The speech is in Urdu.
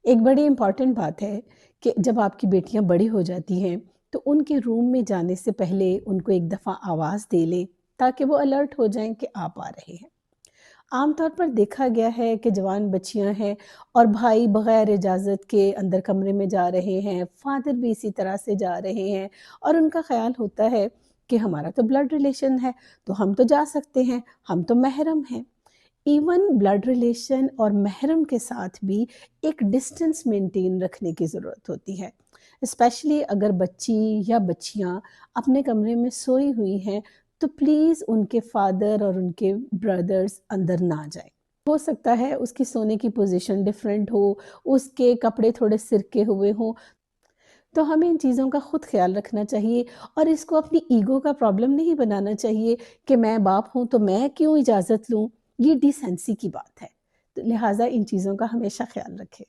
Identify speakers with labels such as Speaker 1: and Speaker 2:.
Speaker 1: ایک بڑی امپورٹنٹ بات ہے کہ جب آپ کی بیٹیاں بڑی ہو جاتی ہیں تو ان کے روم میں جانے سے پہلے ان کو ایک دفعہ آواز دے لیں تاکہ وہ الرٹ ہو جائیں کہ آپ آ رہے ہیں۔ عام طور پر دیکھا گیا ہے کہ جوان بچیاں ہیں اور بھائی بغیر اجازت کے اندر کمرے میں جا رہے ہیں، فادر بھی اسی طرح سے جا رہے ہیں اور ان کا خیال ہوتا ہے کہ ہمارا تو بلڈ ریلیشن ہے تو ہم تو جا سکتے ہیں، ہم تو محرم ہیں۔ ایون بلڈ ریلیشن اور محرم کے ساتھ بھی ایک ڈسٹنس مینٹین رکھنے کی ضرورت ہوتی ہے، اسپیشلی اگر بچی یا بچیاں اپنے کمرے میں سوئی ہوئی ہیں تو پلیز ان کے فادر اور ان کے بردرز اندر نہ جائیں۔ ہو سکتا ہے اس کی سونے کی پوزیشن ڈیفرنٹ ہو، اس کے کپڑے تھوڑے سرکے ہوئے ہوں، تو ہمیں ان چیزوں کا خود خیال رکھنا چاہیے اور اس کو اپنی ایگو کا پرابلم نہیں بنانا چاہیے کہ میں باپ ہوں تو میں کیوں اجازت لوں۔ یہ ڈیسنسی کی بات ہے، تو لہٰذا ان چیزوں کا ہمیشہ خیال رکھیں۔